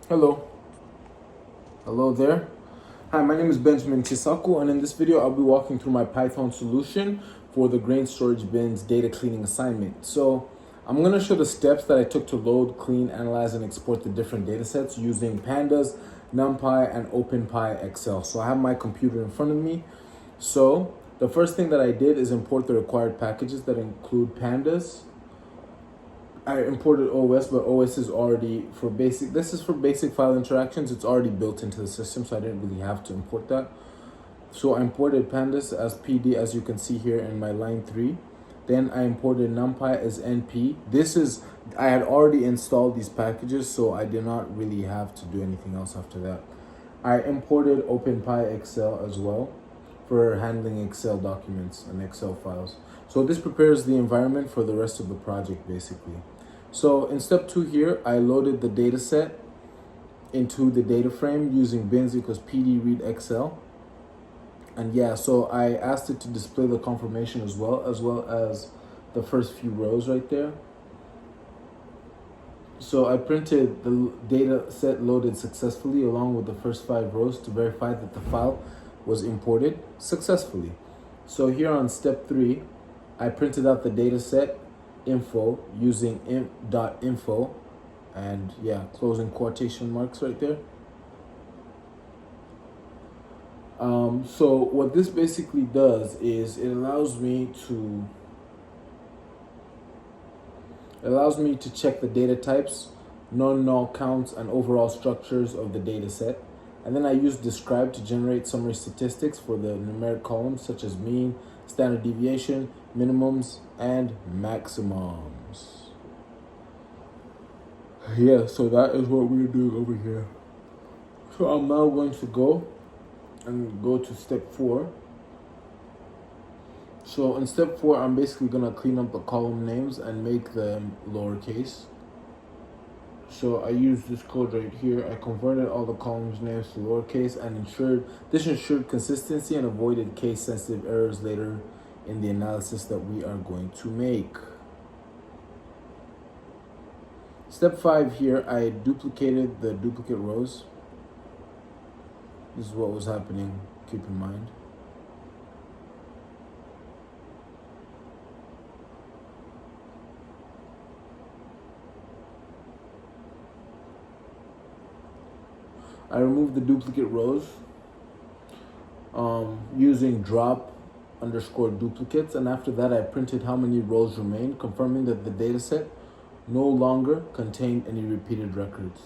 Hello. Hello there. Hi, my name is Benjamin Kisaku, and in this video, I'll be walking through my Python solution for the grain storage bins data cleaning assignment. So I'm going to show the steps that I took to load, clean, analyze, and export the different data sets using Pandas, NumPy, and OpenPy Excel. So I have my computer in front of me. So the first thing that I did is import the required packages that include Pandas. I imported OS, but OS is already for basic. This is for basic file interactions. It's already built into the system, so I didn't really have to import that. So I imported Pandas as PD, as you can see here in my line 3. Then I imported NumPy as NP. I had already installed these packages, so I did not really have to do anything else after that. I imported OpenPy Excel as well for handling Excel documents and Excel files. So this prepares the environment for the rest of the project, basically. So in step 2 here, I loaded the data set into the data frame using bins equals PD read Excel. And yeah, so I asked it to display the confirmation as well as the first few rows right there. So I printed the data set loaded successfully along with the first 5 rows to verify that the file was imported successfully. So here on step 3, I printed out the data set info using imp.info and yeah, closing quotation marks right there. So what this basically does is it allows me to check the data types, non-null counts, and overall structures of the data set. And then I use describe to generate summary statistics for the numeric columns such as mean, standard deviation, minimums, and maximums. Yeah, so that is what we're doing over here. So I'm now going to go to step 4. So in step 4, I'm basically going to clean up the column names and make them lowercase. So I used this code right here. I converted all the columns names to lowercase and ensured consistency and avoided case-sensitive errors later in the analysis that we are going to make. Step 5 here, I duplicated the duplicate rows. This is what was happening, keep in mind. I removed the duplicate rows using drop underscore duplicates, and after that I printed how many rows remained, confirming that the dataset no longer contained any repeated records.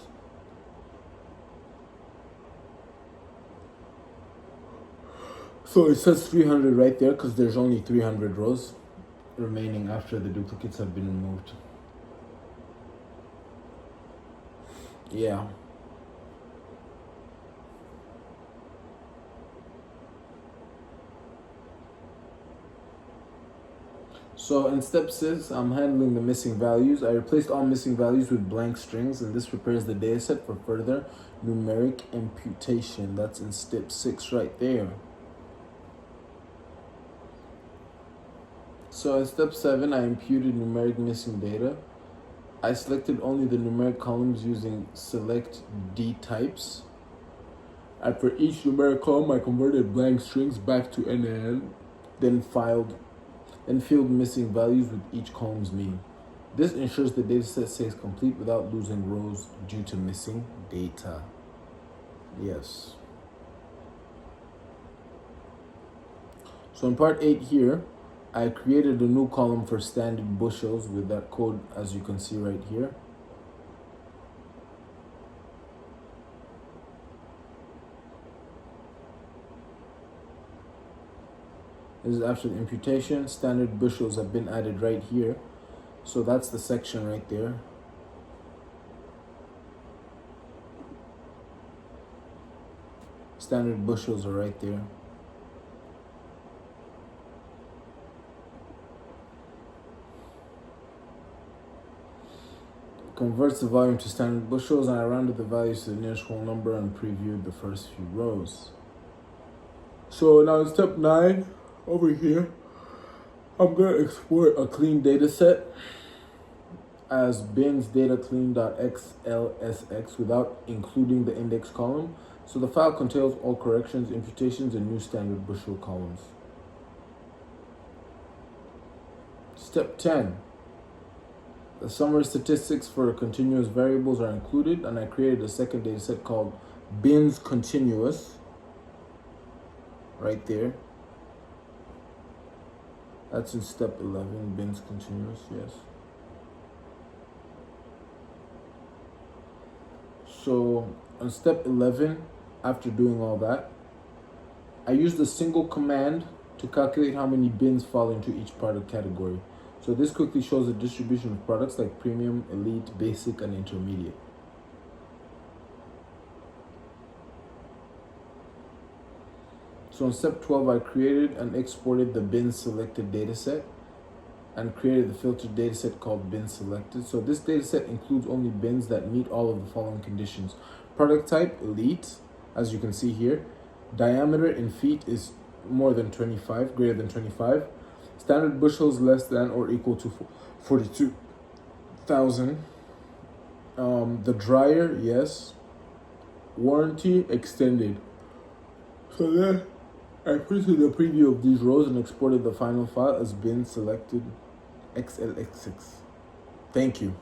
So it says 300 right there because there's only 300 rows remaining after the duplicates have been removed. Yeah. So in step 6, I'm handling the missing values. I replaced all missing values with blank strings, and this prepares the dataset for further numeric imputation. That's in step 6 right there. So in step 7, I imputed numeric missing data. I selected only the numeric columns using select D types. And for each numeric column, I converted blank strings back to NaN, then filled missing values with each column's mean. This ensures the dataset stays complete without losing rows due to missing data. Yes. So in part 8 here, I created a new column for standard bushels with that code as you can see right here. This is after the imputation. Standard bushels have been added right here. So that's the section right there. Standard bushels are right there. Converts the volume to standard bushels, and I rounded the values to the nearest whole number and previewed the first few rows. So now in step 9, over here, I'm going to export a clean data set. as bins data clean.xlsx without including the index column. So the file contains all corrections, imputations, and new standard bushel columns. Step 10. The summary statistics for continuous variables are included, and I created a second data set called bins continuous right there. That's in step 11, bins continuous, yes. So on step 11, after doing all that, I used a single command to calculate how many bins fall into each product category. So this quickly shows the distribution of products like premium, elite, basic, and intermediate. So in step 12, I created and exported the bin selected dataset and created the filtered dataset called bin selected. So this dataset includes only bins that meet all of the following conditions. Product type, elite, as you can see here. Diameter in feet is more than 25, greater than 25. Standard bushels less than or equal to 42,000. The dryer, yes. Warranty extended. So then I printed the preview of these rows and exported the final file as bin selected XLX6. Thank you.